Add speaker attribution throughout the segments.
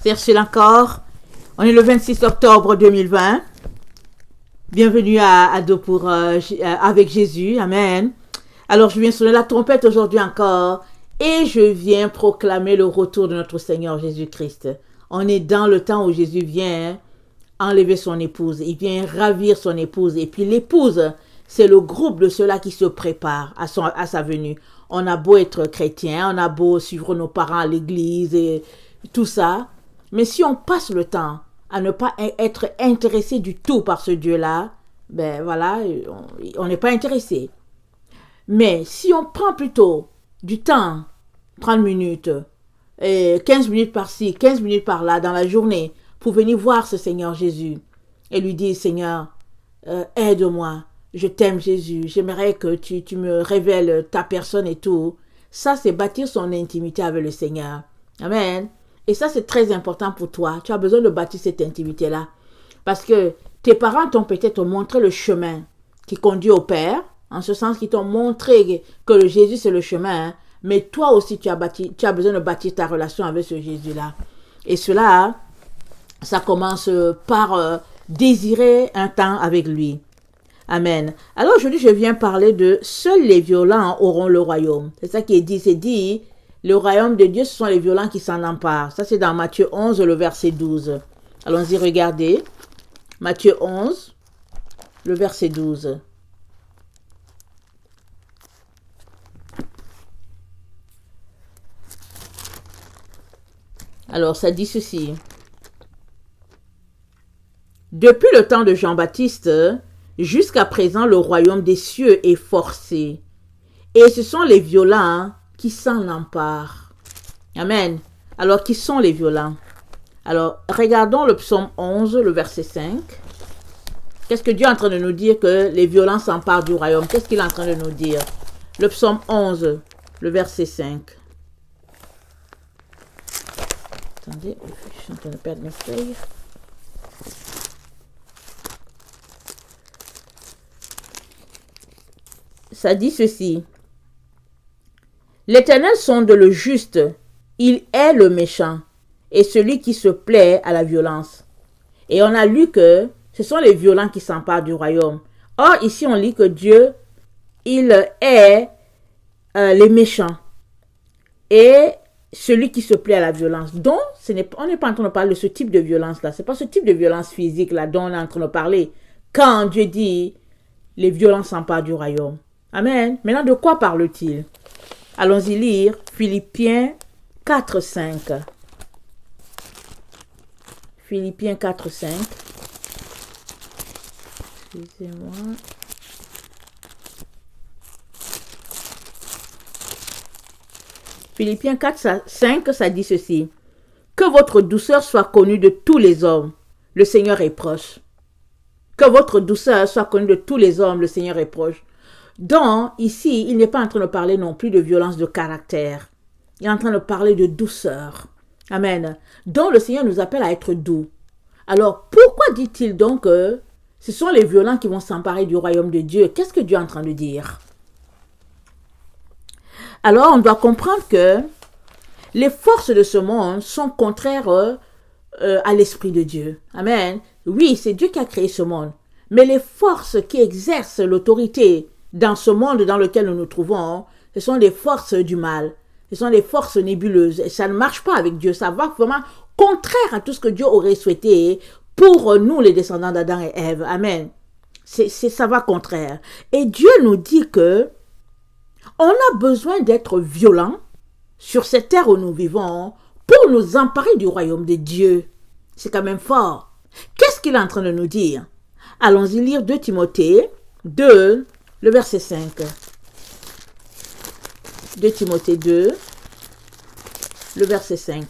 Speaker 1: C'est Ursule encore. On est le 26 octobre 2020. Bienvenue à Ado pour avec Jésus. Amen. Alors je viens sonner la trompette aujourd'hui encore et je viens proclamer le retour de notre Seigneur Jésus-Christ. On est dans le temps où Jésus vient enlever son épouse. Il vient ravir son épouse. Et puis l'épouse, c'est le groupe de ceux-là qui se préparent à sa venue. On a beau être chrétien, on a beau suivre nos parents à l'église et tout ça. Mais si on passe le temps à ne pas être intéressé du tout par ce Dieu-là, ben voilà, on n'est pas intéressé. Mais si on prend plutôt du temps, 30 minutes, 15 minutes par-ci, 15 minutes par-là dans la journée, pour venir voir ce Seigneur Jésus et lui dire, Seigneur, aide-moi, je t'aime Jésus, j'aimerais que tu me révèles ta personne et tout. Ça, c'est bâtir son intimité avec le Seigneur. Amen. Et ça, c'est très important pour toi. Tu as besoin de bâtir cette intimité-là. Parce que tes parents t'ont peut-être montré le chemin qui conduit au Père, en ce sens qu'ils t'ont montré que le Jésus, c'est le chemin. Hein. Mais toi aussi, tu as besoin de bâtir ta relation avec ce Jésus-là. Et cela, ça commence par désirer un temps avec lui. Amen. Alors aujourd'hui, je viens parler de « Seuls les violents auront le royaume ». C'est ça qui est dit. C'est dit, le royaume de Dieu, ce sont les violents qui s'en emparent. Ça, c'est dans Matthieu 11, le verset 12. Allons-y, regardez. Matthieu 11, le verset 12. Alors, ça dit ceci. Depuis le temps de Jean-Baptiste, jusqu'à présent, le royaume des cieux est forcé. Et ce sont les violents qui s'en emparent. Amen. Alors, qui sont les violents? Alors, regardons le psaume 11, le verset 5. Qu'est-ce que Dieu est en train de nous dire que les violents s'emparent du royaume? Qu'est-ce qu'il est en train de nous dire? Le psaume 11, le verset 5. Attendez, je suis en train de perdre mes feuilles. Ça dit ceci. L'Éternel sonde le juste, il est le méchant, et celui qui se plaît à la violence. Et on a lu que ce sont les violents qui s'emparent du royaume. Or, ici, on lit que Dieu, il est les méchants, et celui qui se plaît à la violence. Donc, on n'est pas en train de parler de ce type de violence-là. Ce n'est pas ce type de violence physique-là dont on est en train de parler. Quand Dieu dit, les violents s'emparent du royaume. Amen. Maintenant, de quoi parle-t-il? Allons-y lire Philippiens 4, 5. Philippiens 4, 5. Excusez-moi. Philippiens 4, 5, ça dit ceci. Que votre douceur soit connue de tous les hommes. Le Seigneur est proche. Que votre douceur soit connue de tous les hommes. Le Seigneur est proche. Donc, ici, il n'est pas en train de parler non plus de violence de caractère. Il est en train de parler de douceur. Amen. Donc, le Seigneur nous appelle à être doux. Alors, pourquoi dit-il donc que ce sont les violents qui vont s'emparer du royaume de Dieu? Qu'est-ce que Dieu est en train de dire? Alors, on doit comprendre que les forces de ce monde sont contraires à l'Esprit de Dieu. Amen. Oui, c'est Dieu qui a créé ce monde. Mais les forces qui exercent l'autorité dans ce monde dans lequel nous nous trouvons, ce sont des forces du mal. Ce sont des forces nébuleuses. Et ça ne marche pas avec Dieu. Ça va vraiment contraire à tout ce que Dieu aurait souhaité pour nous, les descendants d'Adam et Ève. Amen. Ça va contraire. Et Dieu nous dit que on a besoin d'être violents sur cette terre où nous vivons pour nous emparer du royaume de Dieu. C'est quand même fort. Qu'est-ce qu'il est en train de nous dire? Allons-y lire 2 Timothée 2, le verset 5. 2 Timothée 2, le verset 5.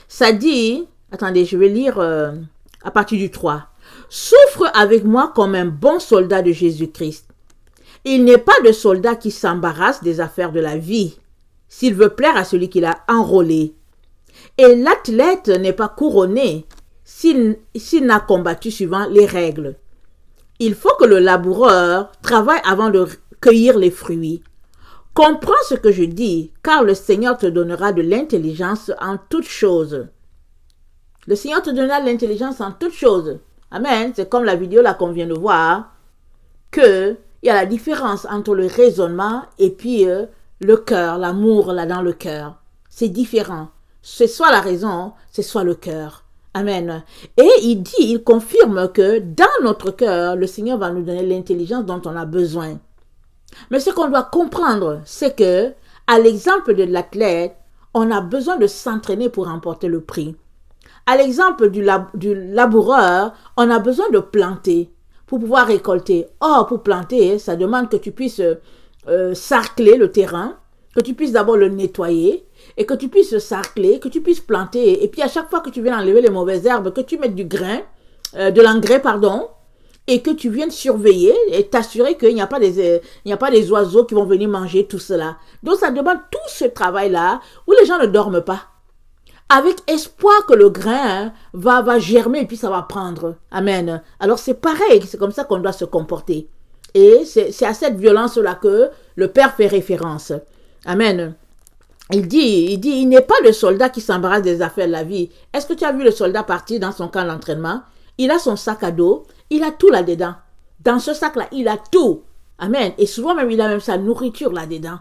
Speaker 1: Ça dit, attendez, je vais lire à partir du 3. Souffre avec moi comme un bon soldat de Jésus-Christ. Il n'est pas de soldat qui s'embarrasse des affaires de la vie, s'il veut plaire à celui qui l'a enrôlé. Et l'athlète n'est pas couronné s'il n'a combattu suivant les règles. Il faut que le laboureur travaille avant de cueillir les fruits. Comprends ce que je dis, car le Seigneur te donnera de l'intelligence en toutes choses. Le Seigneur te donnera de l'intelligence en toutes choses. Amen. C'est comme la vidéo là qu'on vient de voir, que il y a la différence entre le raisonnement et puis le cœur, l'amour là dans le cœur. C'est différent. C'est soit la raison, c'est soit le cœur. Amen. Et il confirme que dans notre cœur, le Seigneur va nous donner l'intelligence dont on a besoin. Mais ce qu'on doit comprendre, c'est que, à l'exemple de l'athlète, on a besoin de s'entraîner pour remporter le prix. À l'exemple du laboureur, on a besoin de planter pour pouvoir récolter. Or, pour planter, ça demande que tu puisses sarcler le terrain, que tu puisses d'abord le nettoyer, et que tu puisses sarcler, que tu puisses planter. Et puis à chaque fois que tu viens enlever les mauvaises herbes, que tu mettes de l'engrais, et que tu viennes surveiller et t'assurer qu'il n'y a pas des oiseaux qui vont venir manger tout cela. Donc ça demande tout ce travail-là où les gens ne dorment pas. Avec espoir que le grain va germer et puis ça va prendre. Amen. Alors c'est pareil, c'est comme ça qu'on doit se comporter. Et c'est à cette violence-là que le Père fait référence. Amen. Il dit, il n'est pas le soldat qui s'embarrasse des affaires de la vie. Est-ce que tu as vu le soldat partir dans son camp d'entraînement? Il a son sac à dos, il a tout là-dedans. Dans ce sac-là, il a tout. Amen. Et souvent même, il a même sa nourriture là-dedans.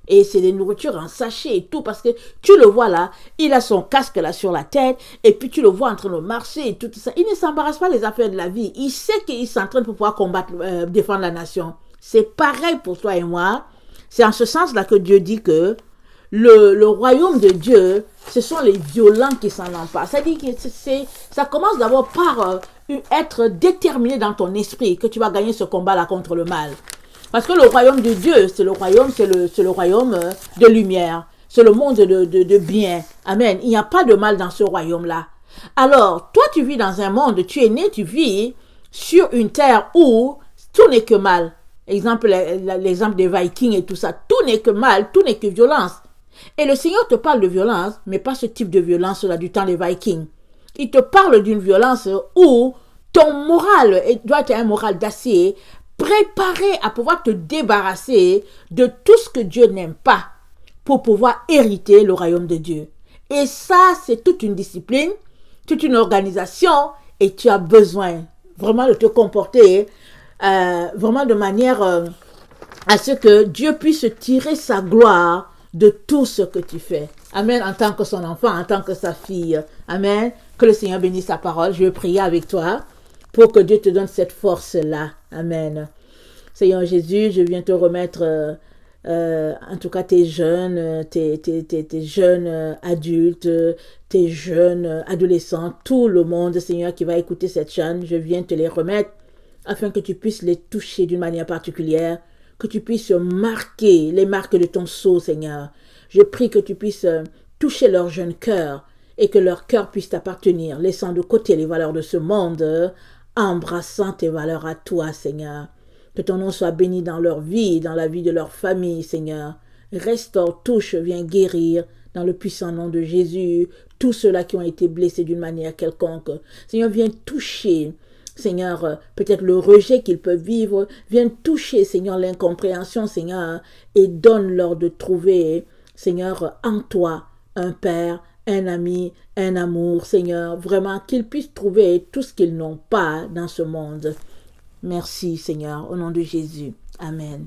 Speaker 1: Et c'est des nourritures en sachet et tout, parce que tu le vois là, il a son casque là sur la tête, et puis tu le vois en train de marcher et tout ça. Il ne s'embarrasse pas des affaires de la vie. Il sait qu'il s'entraîne pour pouvoir combattre, défendre la nation. C'est pareil pour toi et moi. C'est en ce sens-là que Dieu dit que le royaume de Dieu, ce sont les violents qui s'en emparent. C'est-à-dire que ça commence d'abord par être déterminé dans ton esprit que tu vas gagner ce combat-là contre le mal. Parce que le royaume de Dieu, c'est le royaume de lumière. C'est le monde de bien. Amen. Il n'y a pas de mal dans ce royaume-là. Alors, toi, tu vis dans un monde, tu es né, tu vis sur une terre où tout n'est que mal. L'exemple des Vikings et tout ça. Tout n'est que mal, tout n'est que violence. Et le Seigneur te parle de violence, mais pas ce type de violence-là du temps des Vikings. Il te parle d'une violence où ton moral doit être un moral d'acier, préparé à pouvoir te débarrasser de tout ce que Dieu n'aime pas pour pouvoir hériter le royaume de Dieu. Et ça, c'est toute une discipline, toute une organisation, et tu as besoin vraiment de te comporter vraiment de manière à ce que Dieu puisse tirer sa gloire de tout ce que tu fais. Amen, en tant que son enfant, en tant que sa fille. Amen. Que le Seigneur bénisse sa parole. Je vais prier avec toi pour que Dieu te donne cette force-là. Amen. Seigneur Jésus, je viens te remettre en tout cas tes jeunes, tes jeunes adultes, tes jeunes adolescents, tout le monde, Seigneur, qui va écouter cette chaîne. Je viens te les remettre afin que tu puisses les toucher d'une manière particulière, que tu puisses marquer les marques de ton sceau, Seigneur. Je prie que tu puisses toucher leur jeune cœur et que leur cœur puisse t'appartenir, laissant de côté les valeurs de ce monde, embrassant tes valeurs à toi, Seigneur. Que ton nom soit béni dans leur vie, dans la vie de leur famille, Seigneur. Restaure, touche, viens guérir dans le puissant nom de Jésus tous ceux-là qui ont été blessés d'une manière quelconque. Seigneur, viens toucher, Seigneur, peut-être le rejet qu'ils peuvent vivre. Viens toucher, Seigneur, l'incompréhension, Seigneur, et donne-leur de trouver, Seigneur, en toi, un Père, un ami, un amour, Seigneur, vraiment qu'ils puissent trouver tout ce qu'ils n'ont pas dans ce monde. Merci, Seigneur, au nom de Jésus. Amen.